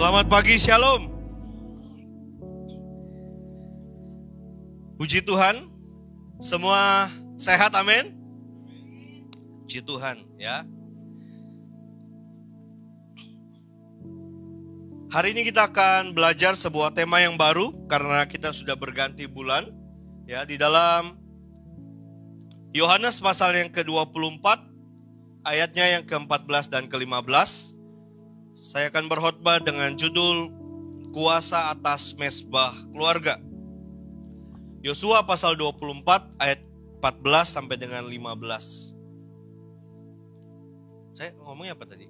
Selamat pagi, Shalom. Puji Tuhan, semua sehat, amin. Puji Tuhan, ya. Hari ini kita akan belajar sebuah tema yang baru karena kita sudah berganti bulan, ya, di dalam Yohanes pasal yang ke-24, ayatnya yang ke-14 dan ke-15. Saya akan berkhotbah dengan judul Kuasa atas Mezbah Keluarga. Yosua pasal 24 ayat 14 sampai dengan 15. Saya ngomongnya apa tadi?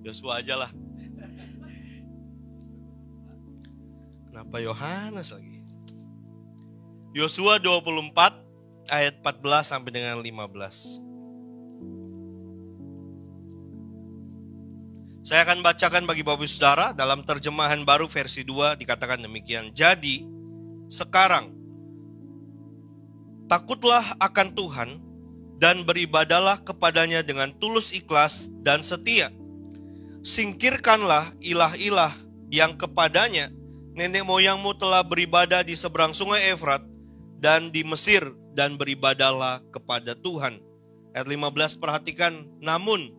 Yosua aja lah. Kenapa Yohanes lagi? Yosua 24 ayat 14 sampai dengan 15. Saya akan bacakan bagi Bapak Ibu Saudara dalam terjemahan baru versi 2 dikatakan demikian. Jadi, sekarang takutlah akan Tuhan dan beribadalah kepadanya dengan tulus ikhlas dan setia. Singkirkanlah ilah-ilah yang kepadanya nenek moyangmu telah beribadah di seberang sungai Efrat dan di Mesir, dan beribadahlah kepada Tuhan. Ayat 15 perhatikan, namun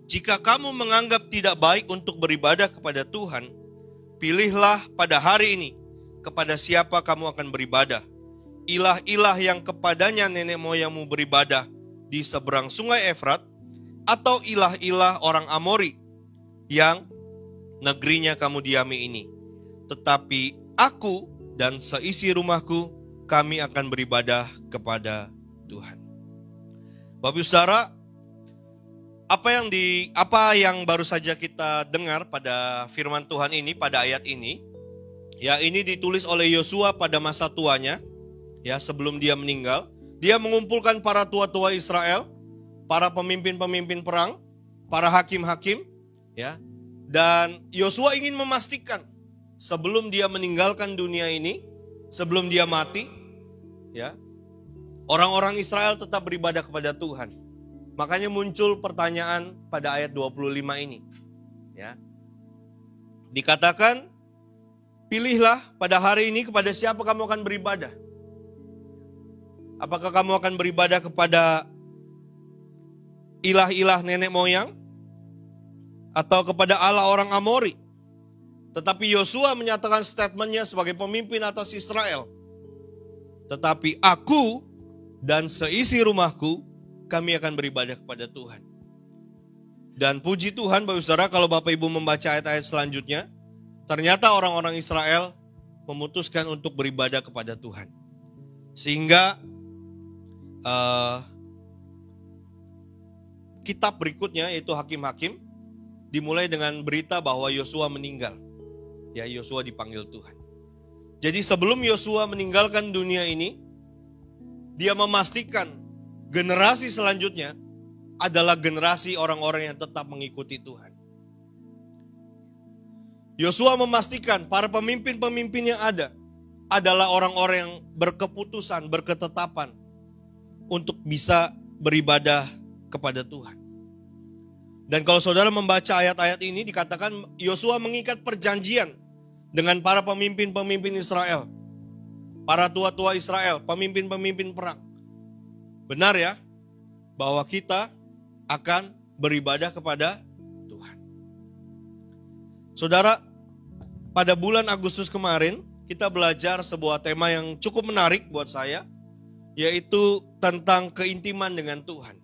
jika kamu menganggap tidak baik untuk beribadah kepada Tuhan, pilihlah pada hari ini kepada siapa kamu akan beribadah. Ilah-ilah yang kepadanya nenek moyangmu beribadah di seberang sungai Efrat, atau ilah-ilah orang Amori yang negerinya kamu diami ini. Tetapi aku dan seisi rumahku, kami akan beribadah kepada Tuhan. Bapak Ibu Saudara, apa yang baru saja kita dengar pada firman Tuhan ini, pada ayat ini, ya, ini ditulis oleh Yosua pada masa tuanya, ya, sebelum dia meninggal. Dia mengumpulkan para tua-tua Israel, para pemimpin-pemimpin perang, para hakim-hakim, ya. Dan Yosua ingin memastikan sebelum dia meninggalkan dunia ini, sebelum dia mati, ya, orang-orang Israel tetap beribadah kepada Tuhan. Makanya muncul pertanyaan pada ayat 25 ini, ya. Dikatakan, pilihlah pada hari ini kepada siapa kamu akan beribadah. Apakah kamu akan beribadah kepada ilah-ilah nenek moyang atau kepada Allah orang Amori? Tetapi Yosua menyatakan statementnya sebagai pemimpin atas Israel. Tetapi aku dan seisi rumahku, kami akan beribadah kepada Tuhan. Dan puji Tuhan, Bapak Saudara, kalau Bapak Ibu membaca ayat-ayat selanjutnya, ternyata orang-orang Israel memutuskan untuk beribadah kepada Tuhan. Sehingga kitab berikutnya, yaitu Hakim-Hakim, dimulai dengan berita bahwa Yosua meninggal. Ya, Yosua dipanggil Tuhan. Jadi sebelum Yosua meninggalkan dunia ini, dia memastikan generasi selanjutnya adalah generasi orang-orang yang tetap mengikuti Tuhan. Yosua memastikan para pemimpin-pemimpin yang ada adalah orang-orang yang berkeputusan, berketetapan untuk bisa beribadah kepada Tuhan. Dan kalau saudara membaca ayat-ayat ini, dikatakan Yosua mengikat perjanjian dengan para pemimpin-pemimpin Israel, para tua-tua Israel, pemimpin-pemimpin perang. Benar ya, bahwa kita akan beribadah kepada Tuhan. Saudara, pada bulan Agustus kemarin, kita belajar sebuah tema yang cukup menarik buat saya, yaitu tentang keintiman dengan Tuhan.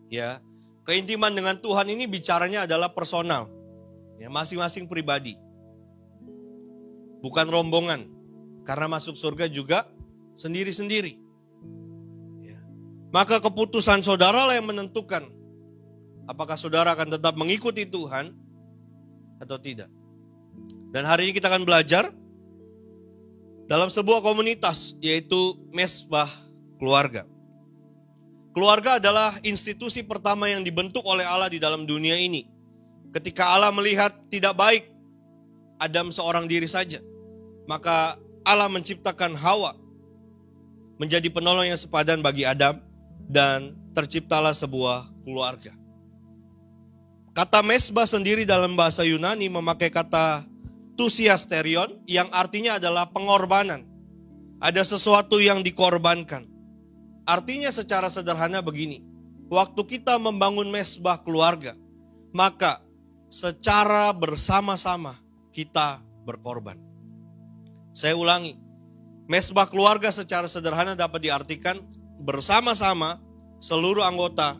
Ya, keintiman dengan Tuhan ini bicaranya adalah personal, ya, masing-masing pribadi. Bukan rombongan, karena masuk surga juga sendiri-sendiri. Ya. Maka keputusan saudara lah yang menentukan apakah saudara akan tetap mengikuti Tuhan atau tidak. Dan hari ini kita akan belajar dalam sebuah komunitas, yaitu Mezbah Keluarga. Keluarga adalah institusi pertama yang dibentuk oleh Allah di dalam dunia ini. Ketika Allah melihat tidak baik Adam seorang diri saja, maka Allah menciptakan Hawa menjadi penolong yang sepadan bagi Adam dan terciptalah sebuah keluarga. Kata mesbah sendiri dalam bahasa Yunani memakai kata tusiasterion yang artinya adalah pengorbanan. Ada sesuatu yang dikorbankan. Artinya secara sederhana begini, waktu kita membangun mesbah keluarga, maka secara bersama-sama kita berkorban. Saya ulangi, mesbah keluarga secara sederhana dapat diartikan bersama-sama seluruh anggota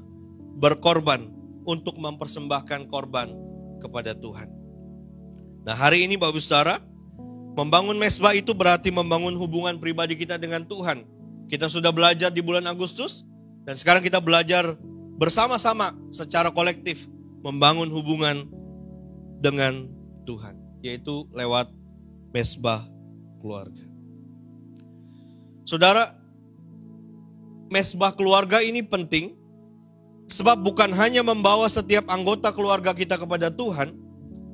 berkorban untuk mempersembahkan korban kepada Tuhan. Nah, hari ini Bapak Saudara, membangun mesbah itu berarti membangun hubungan pribadi kita dengan Tuhan. Kita sudah belajar di bulan Agustus dan sekarang kita belajar bersama-sama secara kolektif membangun hubungan dengan Tuhan, yaitu lewat mesbah keluarga. Saudara, mesbah keluarga ini penting sebab bukan hanya membawa setiap anggota keluarga kita kepada Tuhan,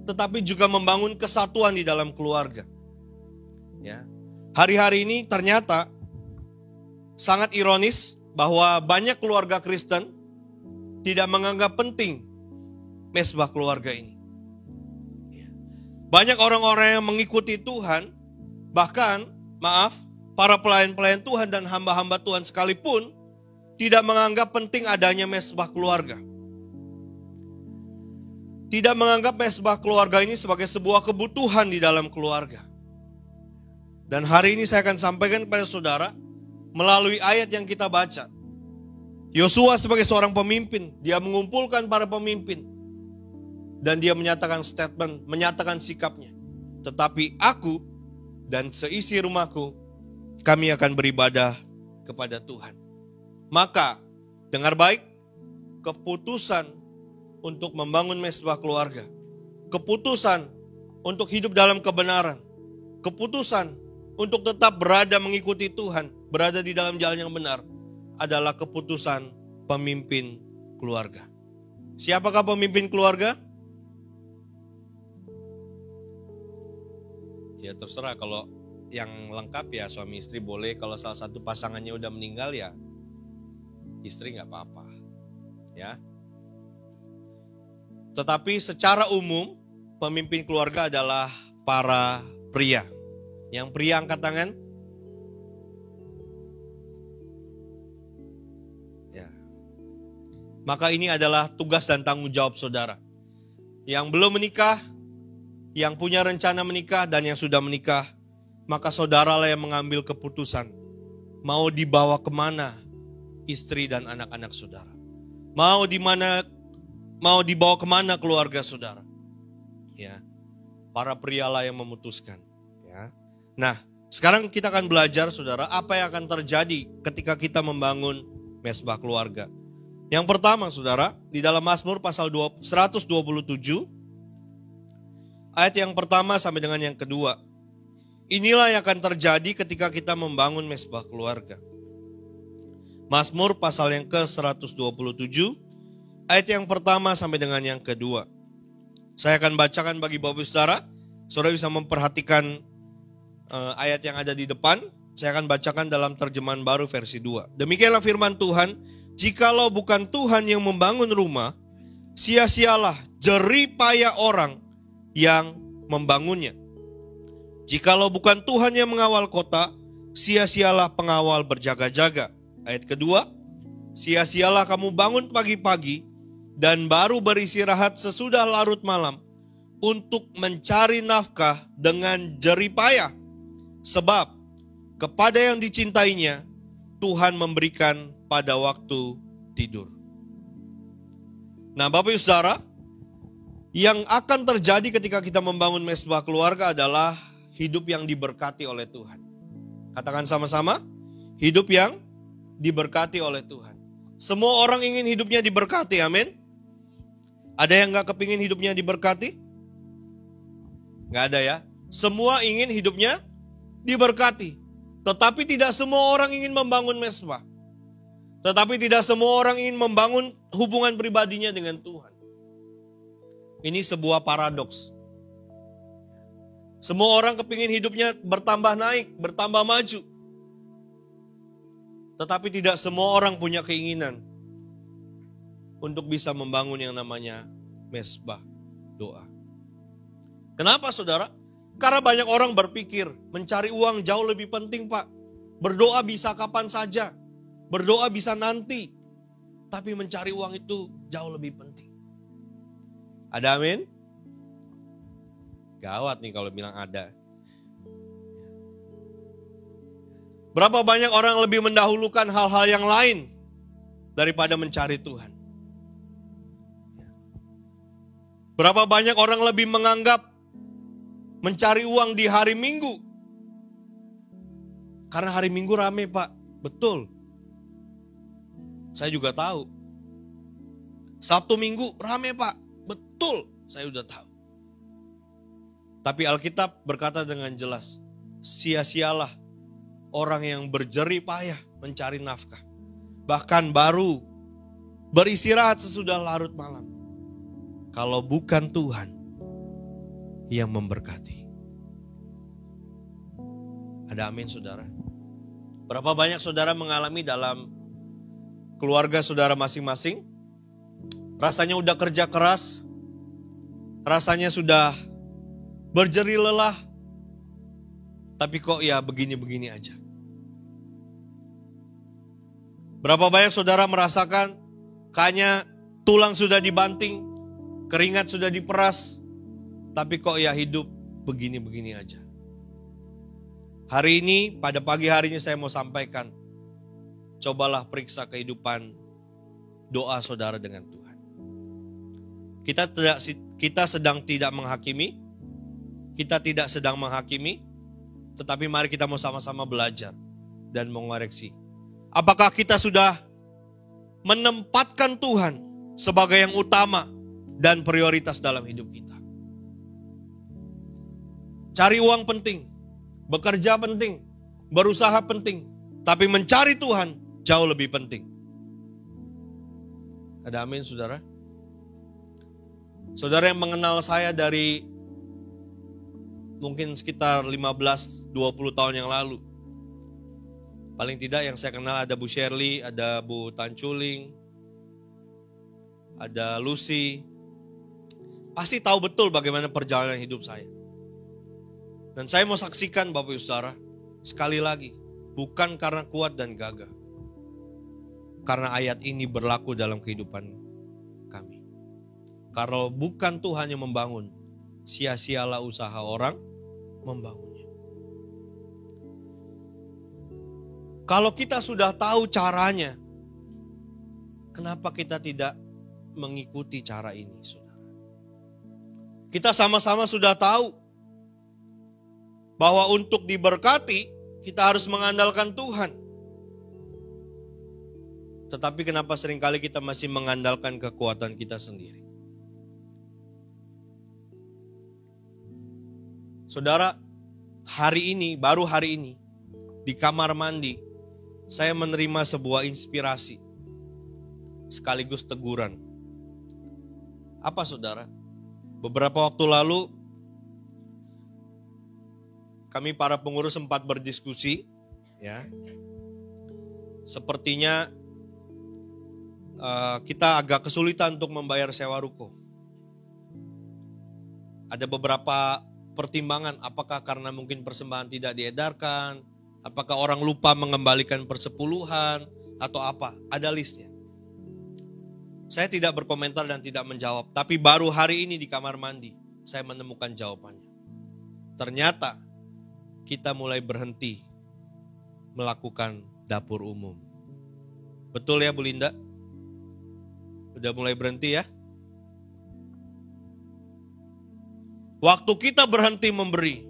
tetapi juga membangun kesatuan di dalam keluarga. Ya. Hari-hari ini ternyata sangat ironis bahwa banyak keluarga Kristen tidak menganggap penting mesbah keluarga ini. Banyak orang-orang yang mengikuti Tuhan, bahkan para pelayan-pelayan Tuhan dan hamba-hamba Tuhan sekalipun tidak menganggap penting adanya mesbah keluarga. Tidak menganggap mesbah keluarga ini sebagai sebuah kebutuhan di dalam keluarga. Dan hari ini saya akan sampaikan kepada saudara melalui ayat yang kita baca. Yosua sebagai seorang pemimpin, dia mengumpulkan para pemimpin. Dan dia menyatakan statement, menyatakan sikapnya. Tetapi aku dan seisi rumahku, kami akan beribadah kepada Tuhan. Maka, dengar baik, keputusan untuk membangun mesbah keluarga, keputusan untuk hidup dalam kebenaran, keputusan untuk tetap berada mengikuti Tuhan, berada di dalam jalan yang benar, adalah keputusan pemimpin keluarga. Siapakah pemimpin keluarga? Ya terserah, kalau yang lengkap ya suami istri boleh, kalau salah satu pasangannya udah meninggal ya istri nggak apa-apa, ya. Tetapi secara umum pemimpin keluarga adalah para pria. Yang pria angkat tangan. Ya. Maka ini adalah tugas dan tanggung jawab saudara. Yang belum menikah, yang punya rencana menikah dan yang sudah menikah, maka saudaralah yang mengambil keputusan. Mau dibawa kemana istri dan anak-anak saudara. Mau dibawa kemana keluarga saudara. Ya, para prialah yang memutuskan. Ya. Nah, sekarang kita akan belajar saudara, apa yang akan terjadi ketika kita membangun mesbah keluarga. Yang pertama saudara, di dalam Mazmur pasal 127, ayat yang pertama sampai dengan yang kedua. Inilah yang akan terjadi ketika kita membangun mesbah keluarga. Mazmur pasal yang ke-127, ayat yang pertama sampai dengan yang kedua. Saya akan bacakan bagi Bapak Saudara. Saudara bisa memperhatikan ayat yang ada di depan. Saya akan bacakan dalam terjemahan baru versi 2. Demikianlah firman Tuhan. Jikalau bukan Tuhan yang membangun rumah, sia-sialah jerih payah orang yang membangunnya. Jikalau bukan Tuhan yang mengawal kota, sia-sialah pengawal berjaga-jaga. Ayat kedua, sia-sialah kamu bangun pagi-pagi dan baru beristirahat sesudah larut malam untuk mencari nafkah dengan jerih payah. Sebab kepada yang dicintainya Tuhan memberikan pada waktu tidur. Nah, Bapak Ibu Saudara, yang akan terjadi ketika kita membangun mesbah keluarga adalah hidup yang diberkati oleh Tuhan. Katakan sama-sama, hidup yang diberkati oleh Tuhan. Semua orang ingin hidupnya diberkati, amin. Ada yang gak kepingin hidupnya diberkati? Gak ada ya. Semua ingin hidupnya diberkati. Tetapi tidak semua orang ingin membangun mesbah. Tetapi tidak semua orang ingin membangun hubungan pribadinya dengan Tuhan. Ini sebuah paradoks. Semua orang kepingin hidupnya bertambah naik, bertambah maju. Tetapi tidak semua orang punya keinginan untuk bisa membangun yang namanya mesbah doa. Kenapa saudara? Karena banyak orang berpikir mencari uang jauh lebih penting, Pak. Berdoa bisa kapan saja. Berdoa bisa nanti. Tapi mencari uang itu jauh lebih penting. Ada amin? Gawat nih kalau bilang ada. Berapa banyak orang lebih mendahulukan hal-hal yang lain daripada mencari Tuhan. Berapa banyak orang lebih menganggap mencari uang di hari Minggu. Karena hari Minggu rame, Pak. Betul. Saya juga tahu. Sabtu Minggu rame, Pak. Betul. Saya udah tahu. Tapi Alkitab berkata dengan jelas, sia-sialah orang yang berjerih payah mencari nafkah. Bahkan baru beristirahat sesudah larut malam. Kalau bukan Tuhan yang memberkati. Ada amin saudara? Berapa banyak saudara mengalami dalam keluarga saudara masing-masing? Rasanya udah kerja keras, rasanya sudah berjerih lelah, tapi kok ya begini-begini aja. Berapa banyak saudara merasakan kayaknya tulang sudah dibanting, keringat sudah diperas, tapi kok ya hidup begini-begini aja. Hari ini, pada pagi hari ini saya mau sampaikan, cobalah periksa kehidupan doa saudara dengan Tuhan. Kita sedang tidak menghakimi, kita tidak sedang menghakimi, tetapi mari kita mau sama-sama belajar dan mengoreksi. Apakah kita sudah menempatkan Tuhan sebagai yang utama dan prioritas dalam hidup kita? Cari uang penting, bekerja penting, berusaha penting, tapi mencari Tuhan jauh lebih penting. Ada amin saudara? Saudara yang mengenal saya dari mungkin sekitar 15-20 tahun yang lalu. Paling tidak yang saya kenal ada Bu Shirley, ada Bu Tanculing, ada Lucy. Pasti tahu betul bagaimana perjalanan hidup saya. Dan saya mau saksikan Bapak Ibu Saudara, sekali lagi, bukan karena kuat dan gagah. Karena ayat ini berlaku dalam kehidupan kami. Kalau bukan Tuhan yang membangun, sia-sialah usaha orang membangunnya. Kalau kita sudah tahu caranya, kenapa kita tidak mengikuti cara ini, saudara? Kita sama-sama sudah tahu bahwa untuk diberkati, kita harus mengandalkan Tuhan. Tetapi kenapa seringkali kita masih mengandalkan kekuatan kita sendiri? Saudara, hari ini, baru hari ini, di kamar mandi, saya menerima sebuah inspirasi, sekaligus teguran. Apa saudara? Beberapa waktu lalu, kami para pengurus sempat berdiskusi, ya. Sepertinya kita agak kesulitan untuk membayar sewa ruko. Ada beberapa pertimbangan, apakah karena mungkin persembahan tidak diedarkan, apakah orang lupa mengembalikan persepuluhan, atau apa, ada listnya. Saya tidak berkomentar dan tidak menjawab, tapi baru hari ini di kamar mandi, saya menemukan jawabannya. Ternyata, kita mulai berhenti melakukan dapur umum. Betul ya Bu Linda? Udah mulai berhenti ya? Waktu kita berhenti memberi,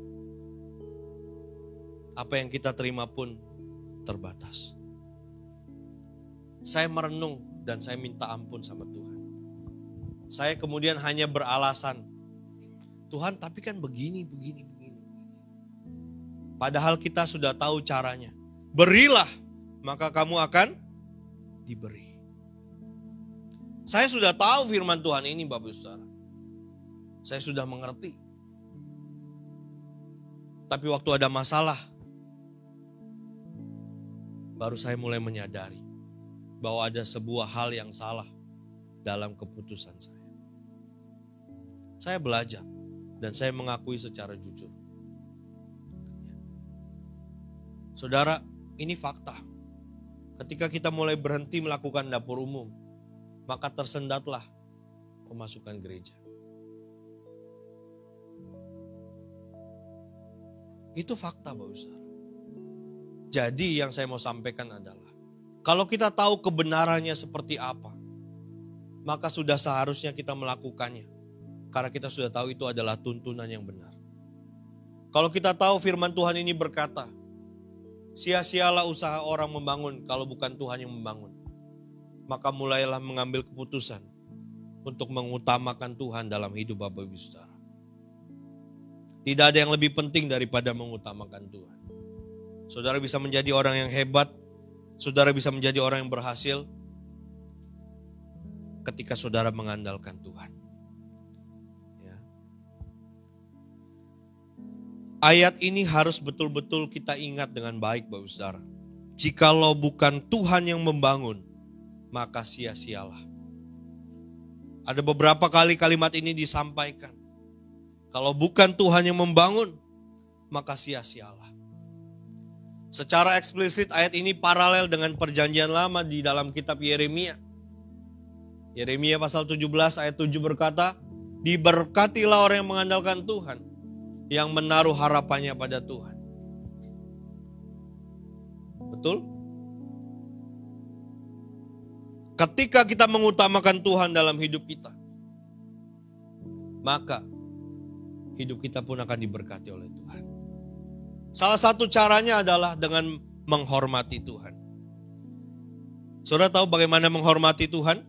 apa yang kita terima pun terbatas. Saya merenung dan saya minta ampun sama Tuhan. Saya kemudian hanya beralasan, Tuhan tapi kan begini. Padahal kita sudah tahu caranya. Berilah, maka kamu akan diberi. Saya sudah tahu firman Tuhan ini Bapak Ibu Saudara. Saya sudah mengerti. Tapi waktu ada masalah, baru saya mulai menyadari bahwa ada sebuah hal yang salah dalam keputusan saya. Saya belajar dan saya mengakui secara jujur. Saudara, ini fakta. Ketika kita mulai berhenti melakukan dapur umum, maka tersendatlah pemasukan gereja. Itu fakta, Bapak Saudara. Jadi yang saya mau sampaikan adalah, kalau kita tahu kebenarannya seperti apa, maka sudah seharusnya kita melakukannya. Karena kita sudah tahu itu adalah tuntunan yang benar. Kalau kita tahu firman Tuhan ini berkata, sia-sialah usaha orang membangun kalau bukan Tuhan yang membangun. Maka mulailah mengambil keputusan untuk mengutamakan Tuhan dalam hidup Bapak Ibu Saudara. Tidak ada yang lebih penting daripada mengutamakan Tuhan. Saudara bisa menjadi orang yang hebat, saudara bisa menjadi orang yang berhasil ketika saudara mengandalkan Tuhan. Ya. Ayat ini harus betul-betul kita ingat dengan baik, Bapak Saudara. Jikalau bukan Tuhan yang membangun, maka sia-sialah. Ada beberapa kali kalimat ini disampaikan. Kalau bukan Tuhan yang membangun, maka sia-sialah. Secara eksplisit ayat ini paralel dengan perjanjian lama di dalam kitab Yeremia. Yeremia pasal 17 ayat 7 berkata, diberkatilah orang yang mengandalkan Tuhan, yang menaruh harapannya pada Tuhan. Betul? Ketika kita mengutamakan Tuhan dalam hidup kita, maka hidup kita pun akan diberkati oleh Tuhan. Salah satu caranya adalah dengan menghormati Tuhan. Saudara tahu bagaimana menghormati Tuhan?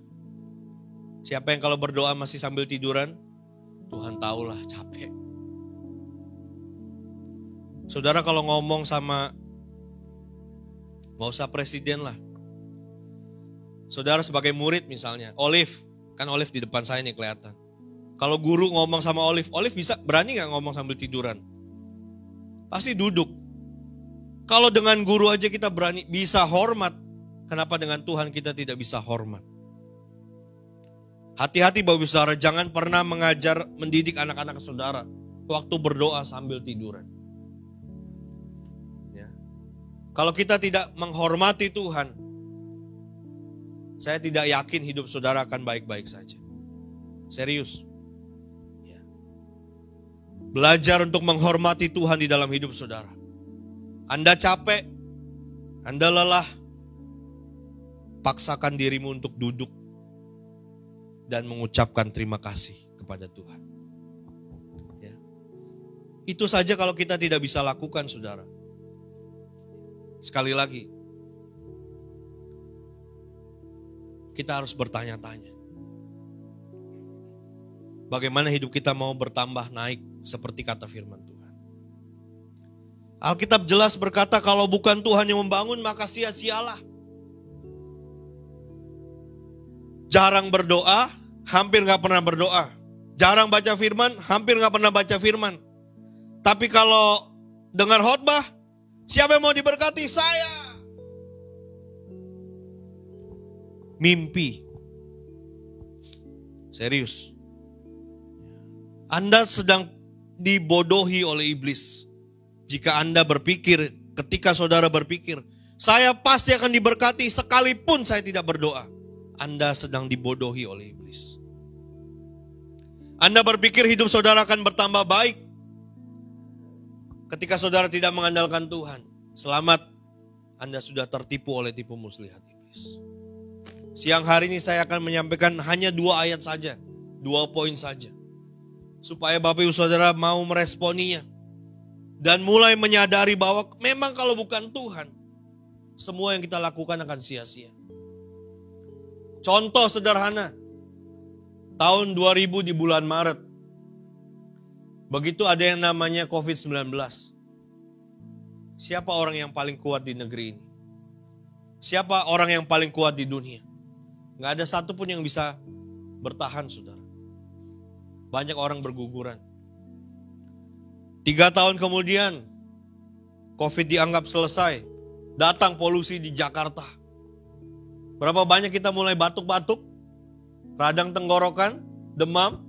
Siapa yang kalau berdoa masih sambil tiduran? Tuhan tahulah, capek. Saudara kalau ngomong sama, gak usah presiden lah. Saudara sebagai murid misalnya, Olive, kan Olive di depan saya nih kelihatan. Kalau guru ngomong sama Olive, Olive bisa berani gak ngomong sambil tiduran? Pasti duduk. Kalau dengan guru aja kita berani, bisa hormat. Kenapa dengan Tuhan kita tidak bisa hormat? Hati-hati Bapak Saudara, jangan pernah mendidik anak-anak saudara waktu berdoa sambil tiduran. Ya. Kalau kita tidak menghormati Tuhan, saya tidak yakin hidup saudara akan baik-baik saja. Serius. Belajar untuk menghormati Tuhan di dalam hidup saudara. Anda capek, Anda lelah, paksakan dirimu untuk duduk dan mengucapkan terima kasih kepada Tuhan. Ya. Itu saja kalau kita tidak bisa lakukan, saudara. Sekali lagi, kita harus bertanya-tanya. Bagaimana hidup kita mau bertambah naik seperti kata firman Tuhan. Alkitab jelas berkata kalau bukan Tuhan yang membangun maka sia-sialah. Jarang berdoa, hampir gak pernah berdoa. Jarang baca firman, hampir gak pernah baca firman. Tapi kalau dengar khotbah, siapa yang mau diberkati? Saya. Mimpi. Serius. Anda sedang dibodohi oleh iblis. Jika Anda berpikir, ketika saudara berpikir, saya pasti akan diberkati sekalipun saya tidak berdoa. Anda sedang dibodohi oleh iblis. Anda berpikir hidup saudara akan bertambah baik ketika saudara tidak mengandalkan Tuhan. Selamat, Anda sudah tertipu oleh tipu muslihat iblis. Siang hari ini saya akan menyampaikan hanya 2 ayat saja, 2 poin saja. Supaya Bapak Ibu Saudara mau meresponinya. Dan mulai menyadari bahwa memang kalau bukan Tuhan, semua yang kita lakukan akan sia-sia. Contoh sederhana. Tahun 2000 di bulan Maret. Begitu ada yang namanya COVID-19. Siapa orang yang paling kuat di negeri ini? Siapa orang yang paling kuat di dunia? Gak ada satupun yang bisa bertahan, saudara. Banyak orang berguguran. 3 tahun kemudian, COVID dianggap selesai. Datang polusi di Jakarta. Berapa banyak kita mulai batuk-batuk? radang tenggorokan, demam.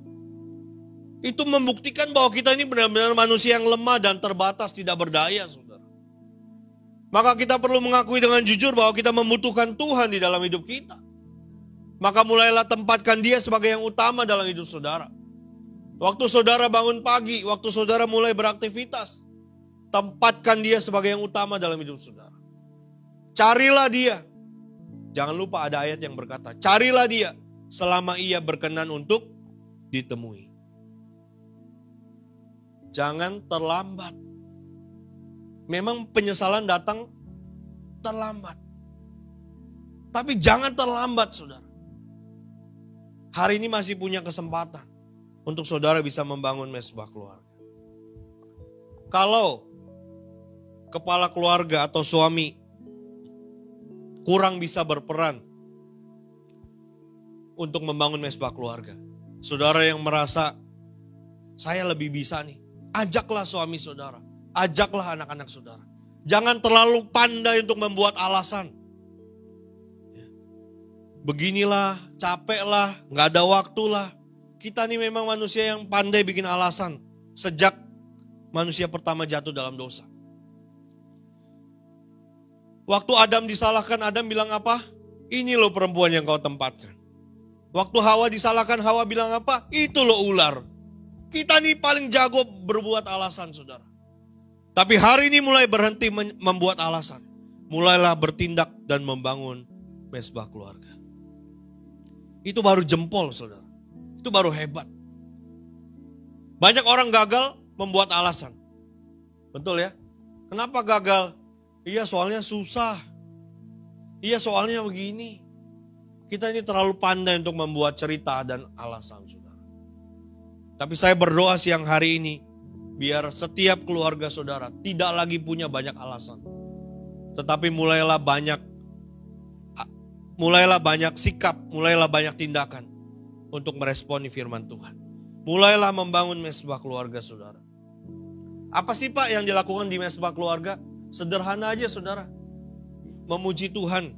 Itu membuktikan bahwa kita ini benar-benar manusia yang lemah dan terbatas, tidak berdaya, saudara. Maka kita perlu mengakui dengan jujur bahwa kita membutuhkan Tuhan di dalam hidup kita. Maka mulailah tempatkan Dia sebagai yang utama dalam hidup saudara. Waktu saudara bangun pagi, waktu saudara mulai beraktivitas, tempatkan Dia sebagai yang utama dalam hidup saudara. Carilah Dia. Jangan lupa ada ayat yang berkata, carilah Dia selama Ia berkenan untuk ditemui. Jangan terlambat. Memang penyesalan datang terlambat. Tapi jangan terlambat, saudara. Hari ini masih punya kesempatan untuk saudara bisa membangun mesbah keluarga. Kalau kepala keluarga atau suami kurang bisa berperan untuk membangun mesbah keluarga, saudara yang merasa saya lebih bisa nih, ajaklah suami saudara, ajaklah anak-anak saudara. Jangan terlalu pandai untuk membuat alasan. Beginilah, capek lah, gak ada waktu lah. Kita nih memang manusia yang pandai bikin alasan sejak manusia pertama jatuh dalam dosa. Waktu Adam disalahkan, Adam bilang apa? Ini loh perempuan yang kau tempatkan. Waktu Hawa disalahkan, Hawa bilang apa? Itu loh ular. Kita nih paling jago berbuat alasan, saudara. Tapi hari ini mulai berhenti membuat alasan. Mulailah bertindak dan membangun mesbah keluarga. Itu baru jempol, saudara. Itu baru hebat. Banyak orang gagal membuat alasan. Betul ya? Kenapa gagal? Iya soalnya susah. Iya soalnya begini. Kita ini terlalu pandai untuk membuat cerita dan alasan, saudara. Tapi saya berdoa siang hari ini, biar setiap keluarga saudara tidak lagi punya banyak alasan. Tetapi mulailah banyak sikap, mulailah banyak tindakan untuk meresponi firman Tuhan. Mulailah membangun mesbah keluarga saudara. Apa sih Pak yang dilakukan di mesbah keluarga? Sederhana aja saudara. Memuji Tuhan.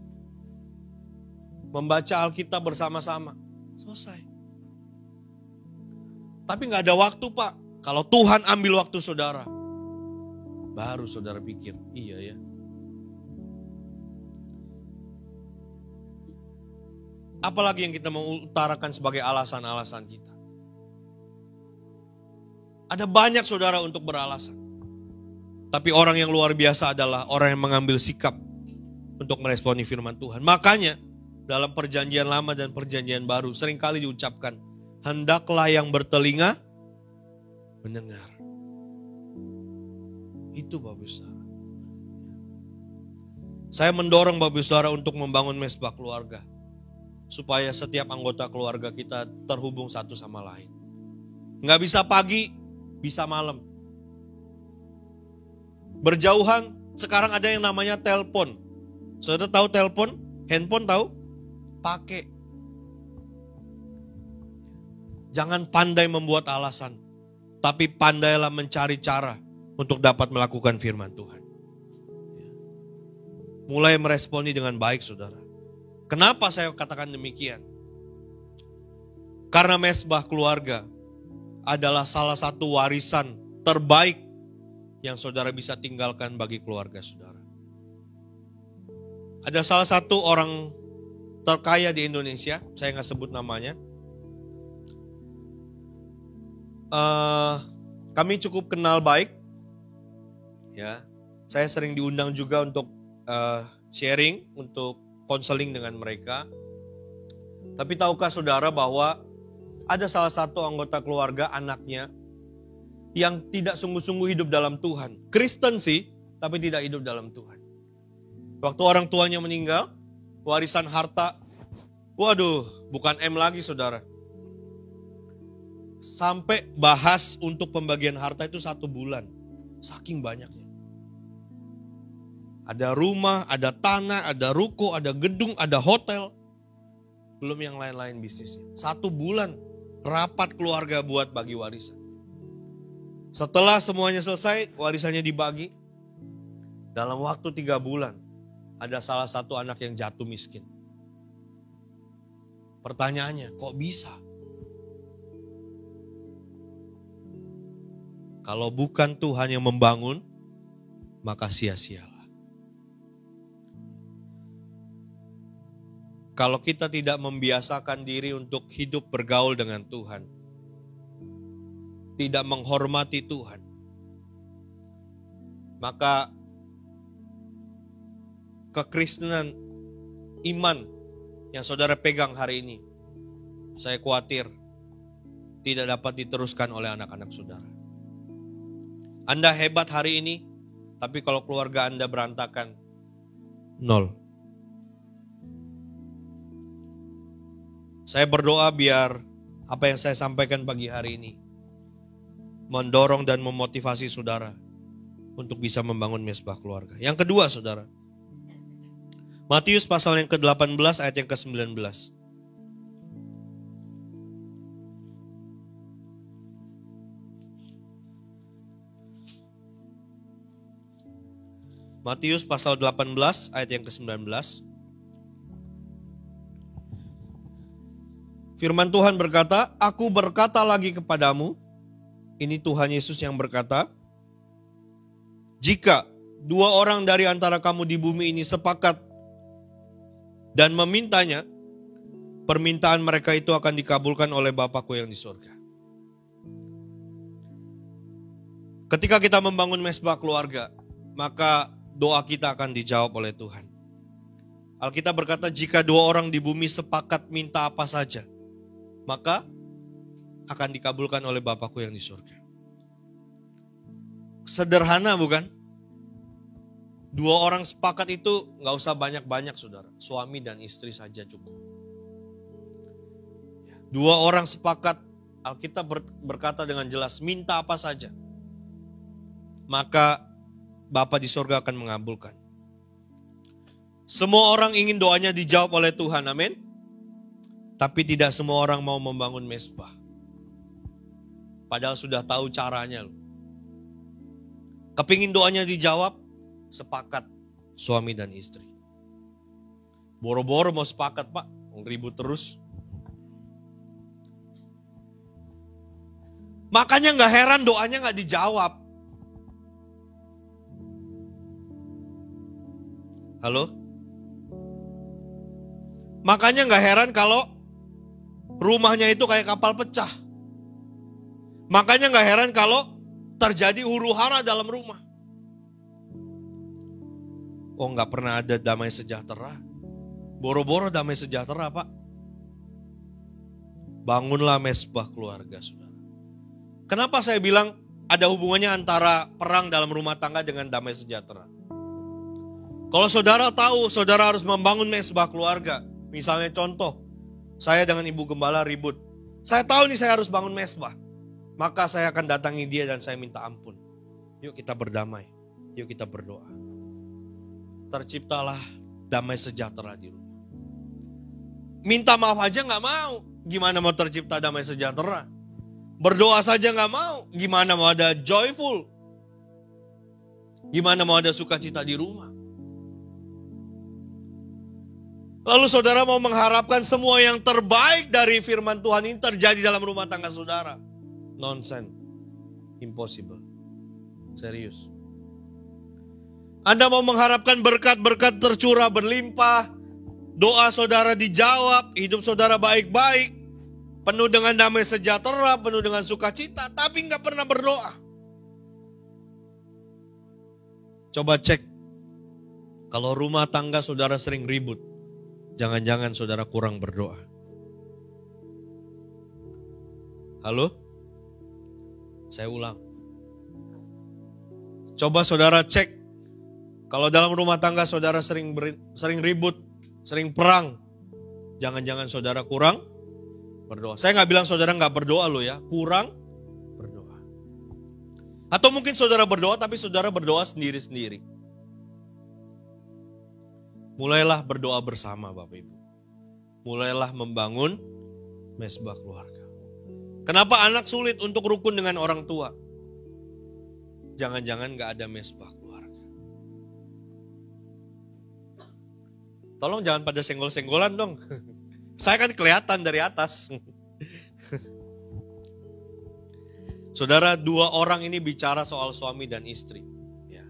Membaca Alkitab bersama-sama. Selesai. Tapi gak ada waktu Pak. Kalau Tuhan ambil waktu saudara, baru saudara pikir, iya ya. Apalagi yang kita mau utarakan sebagai alasan-alasan kita. Ada banyak saudara untuk beralasan. Tapi orang yang luar biasa adalah orang yang mengambil sikap untuk meresponi firman Tuhan. Makanya dalam perjanjian lama dan perjanjian baru seringkali diucapkan, hendaklah yang bertelinga mendengar. Itu Bapak Saudara. Saya mendorong Bapak Saudara untuk membangun mesbah keluarga. Supaya setiap anggota keluarga kita terhubung satu sama lain. Nggak bisa pagi, bisa malam. Berjauhan, sekarang ada yang namanya telepon. Saudara tahu telepon? Handphone tahu? Pakai. Jangan pandai membuat alasan. Tapi pandailah mencari cara untuk dapat melakukan firman Tuhan. Mulai meresponi dengan baik saudara. Kenapa saya katakan demikian? Karena mesbah keluarga adalah salah satu warisan terbaik yang saudara bisa tinggalkan bagi keluarga saudara. Ada salah satu orang terkaya di Indonesia, saya nggak sebut namanya. Kami cukup kenal baik. Ya, saya sering diundang juga untuk sharing, untuk konseling dengan mereka. Tapi tahukah saudara bahwa ada salah satu anggota keluarga anaknya yang tidak sungguh-sungguh hidup dalam Tuhan. Kristen sih, tapi tidak hidup dalam Tuhan. Waktu orang tuanya meninggal, warisan harta, waduh, bukan M lagi saudara. Sampai bahas untuk pembagian harta itu 1 bulan. Saking banyaknya. Ada rumah, ada tanah, ada ruko, ada gedung, ada hotel. Belum yang lain-lain bisnisnya. 1 bulan rapat keluarga buat bagi warisan. Setelah semuanya selesai, warisannya dibagi. Dalam waktu 3 bulan, ada salah satu anak yang jatuh miskin. Pertanyaannya, kok bisa? Kalau bukan Tuhan yang membangun, maka sia-sialah. Kalau kita tidak membiasakan diri untuk hidup bergaul dengan Tuhan, tidak menghormati Tuhan, maka kekristenan iman yang saudara pegang hari ini, saya khawatir tidak dapat diteruskan oleh anak-anak saudara. Anda hebat hari ini, tapi kalau keluarga Anda berantakan, nol. Saya berdoa biar apa yang saya sampaikan pagi hari ini mendorong dan memotivasi saudara untuk bisa membangun mesbah keluarga. Yang kedua, saudara, Matius pasal yang ke-18 ayat yang ke-19. Matius pasal 18 ayat yang ke-19. Firman Tuhan berkata, "Aku berkata lagi kepadamu," ini Tuhan Yesus yang berkata, "jika dua orang dari antara kamu di bumi ini sepakat dan memintanya, permintaan mereka itu akan dikabulkan oleh Bapa-Ku yang di surga." Ketika kita membangun mesbah keluarga, maka doa kita akan dijawab oleh Tuhan. Alkitab berkata, jika dua orang di bumi sepakat minta apa saja, maka akan dikabulkan oleh Bapa-Ku yang di surga. Sederhana bukan? Dua orang sepakat itu gak usah banyak-banyak, saudara. Suami dan istri saja cukup. Dua orang sepakat, Alkitab berkata dengan jelas, minta apa saja, maka Bapa di surga akan mengabulkan. Semua orang ingin doanya dijawab oleh Tuhan, amin. Tapi tidak semua orang mau membangun mesbah. Padahal sudah tahu caranya loh. Kepingin doanya dijawab, sepakat suami dan istri. Boro-boro mau sepakat, Pak, ribut terus. Makanya gak heran doanya gak dijawab. Halo? Makanya gak heran kalau rumahnya itu kayak kapal pecah. Makanya gak heran kalau terjadi huru-hara dalam rumah. Oh, gak pernah ada damai sejahtera. Boro-boro damai sejahtera, Pak. Bangunlah mesbah keluarga, saudara. Kenapa saya bilang ada hubungannya antara perang dalam rumah tangga dengan damai sejahtera? Kalau saudara tahu, saudara harus membangun mesbah keluarga. Misalnya contoh, saya dengan ibu gembala ribut. Saya tahu nih saya harus bangun mesbah. Maka saya akan datangi dia dan saya minta ampun. Yuk kita berdamai, yuk kita berdoa. Terciptalah damai sejahtera di rumah. Minta maaf aja gak mau, gimana mau tercipta damai sejahtera? Berdoa saja gak mau, gimana mau ada joyful? Gimana mau ada sukacita di rumah? Lalu saudara mau mengharapkan semua yang terbaik dari firman Tuhan ini terjadi dalam rumah tangga saudara. Nonsense. Impossible. Serius. Anda mau mengharapkan berkat-berkat tercurah berlimpah, doa saudara dijawab, hidup saudara baik-baik, penuh dengan damai sejahtera, penuh dengan sukacita, tapi nggak pernah berdoa. Coba cek, kalau rumah tangga saudara sering ribut, jangan-jangan saudara kurang berdoa. Halo? Saya ulang. Coba saudara cek, kalau dalam rumah tangga saudara sering ribut, sering perang, jangan-jangan saudara kurang berdoa. Saya nggak bilang saudara nggak berdoa loh ya, kurang berdoa. Atau mungkin saudara berdoa tapi saudara berdoa sendiri-sendiri. Mulailah berdoa bersama Bapak Ibu. Mulailah membangun mesbah keluarga. Kenapa anak sulit untuk rukun dengan orang tua? Jangan-jangan gak ada mesbah keluarga. Tolong jangan pada senggol-senggolan dong. Saya kan kelihatan dari atas. Saudara, dua orang ini bicara soal suami dan istri. Ya.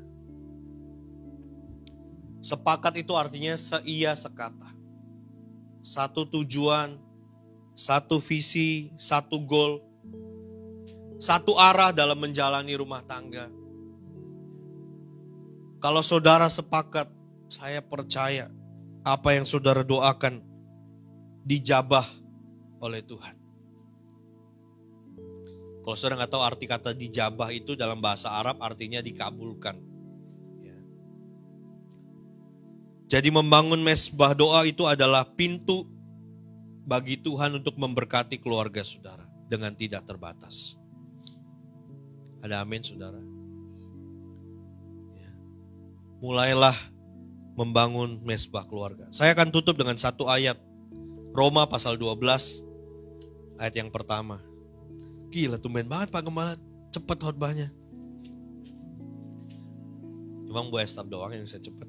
Sepakat itu artinya seia sekata. Satu tujuan, satu visi, satu goal, satu arah dalam menjalani rumah tangga. Kalau saudara sepakat, saya percaya apa yang saudara doakan dijabah oleh Tuhan. Kalau saudara nggak tahu arti kata dijabah itu dalam bahasa Arab artinya dikabulkan. Ya. Jadi membangun mesbah doa itu adalah pintu bagi Tuhan untuk memberkati keluarga saudara dengan tidak terbatas. Ada amin saudara? Ya. Mulailah membangun mesbah keluarga. Saya akan tutup dengan satu ayat. Roma pasal 12 ayat yang pertama. Gila tumben banget Pak Gembala, cepet khotbahnya. Cuma Bu Esther doang yang bisa cepet.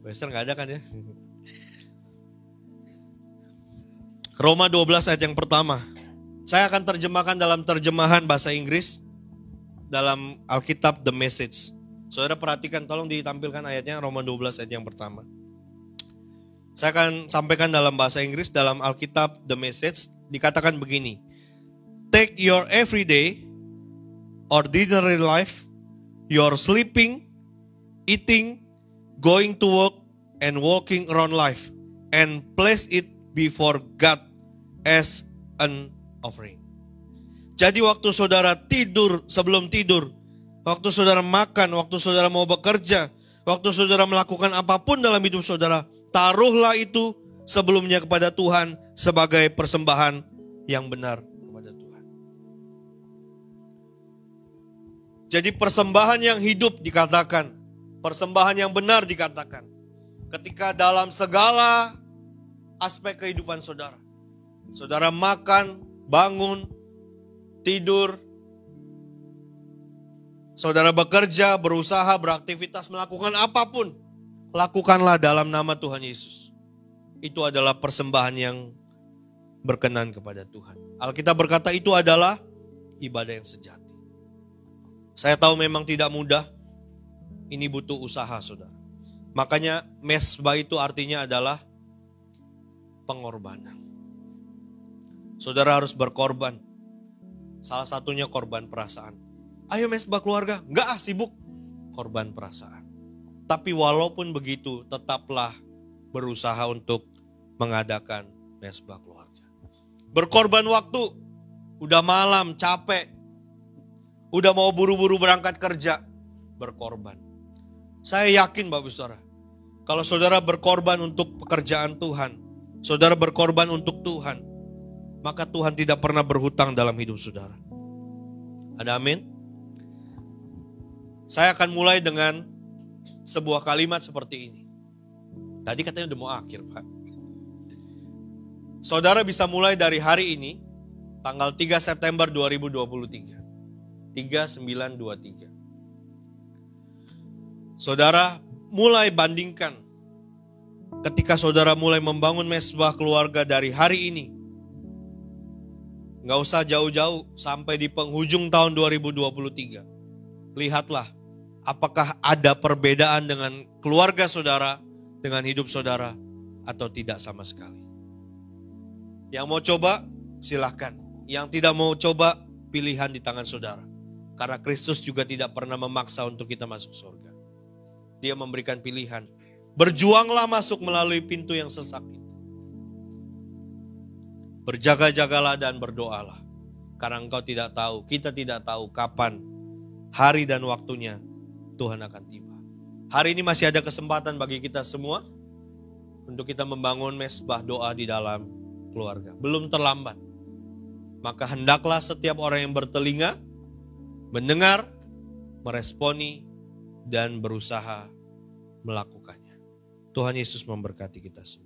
Bu Esther gak ada kan ya? Roma 12 ayat yang pertama. Saya akan terjemahkan dalam terjemahan bahasa Inggris dalam Alkitab The Message. Saudara perhatikan, tolong ditampilkan ayatnya Roma 12 ayat yang pertama. Saya akan sampaikan dalam bahasa Inggris dalam Alkitab The Message. Dikatakan begini. Take your everyday, ordinary life, your sleeping, eating, going to work, and walking around life, and place it before God as an offering. Jadi waktu saudara tidur, sebelum tidur, waktu saudara makan, waktu saudara mau bekerja, waktu saudara melakukan apapun dalam hidup saudara, taruhlah itu sebelumnya kepada Tuhan sebagai persembahan yang benar. Jadi persembahan yang hidup dikatakan, persembahan yang benar dikatakan. Ketika dalam segala aspek kehidupan saudara. Saudara makan, bangun, tidur. Saudara bekerja, berusaha, beraktivitas, melakukan apapun. Lakukanlah dalam nama Tuhan Yesus. Itu adalah persembahan yang berkenan kepada Tuhan. Alkitab berkata itu adalah ibadah yang sejati. Saya tahu memang tidak mudah, ini butuh usaha saudara. Makanya mesbah itu artinya adalah pengorbanan. Saudara harus berkorban. Salah satunya korban perasaan. Ayo mesbah keluarga, enggak sibuk. Korban perasaan. Tapi walaupun begitu, tetaplah berusaha untuk mengadakan mesbah keluarga. Berkorban waktu, udah malam, capek. Udah mau buru-buru berangkat kerja, berkorban. Saya yakin Bapak Saudara, kalau saudara berkorban untuk pekerjaan Tuhan, saudara berkorban untuk Tuhan, maka Tuhan tidak pernah berhutang dalam hidup saudara. Ada amin? Saya akan mulai dengan sebuah kalimat seperti ini. Tadi katanya udah mau akhir Pak. Saudara bisa mulai dari hari ini, tanggal 3 September 2023. 3923. Saudara mulai bandingkan ketika saudara mulai membangun mesbah keluarga dari hari ini. Nggak usah jauh-jauh sampai di penghujung tahun 2023. Lihatlah apakah ada perbedaan dengan keluarga saudara, dengan hidup saudara atau tidak sama sekali. Yang mau coba silahkan. Yang tidak mau coba pilihan di tangan saudara. Karena Kristus juga tidak pernah memaksa untuk kita masuk surga. Dia memberikan pilihan. Berjuanglah masuk melalui pintu yang sesak itu. Berjaga-jagalah dan berdoalah. Karena engkau tidak tahu, kita tidak tahu kapan hari dan waktunya Tuhan akan tiba. Hari ini masih ada kesempatan bagi kita semua untuk kita membangun mesbah doa di dalam keluarga. Belum terlambat. Maka hendaklah setiap orang yang bertelinga mendengar, meresponi, dan berusaha melakukannya. Tuhan Yesus memberkati kita semua.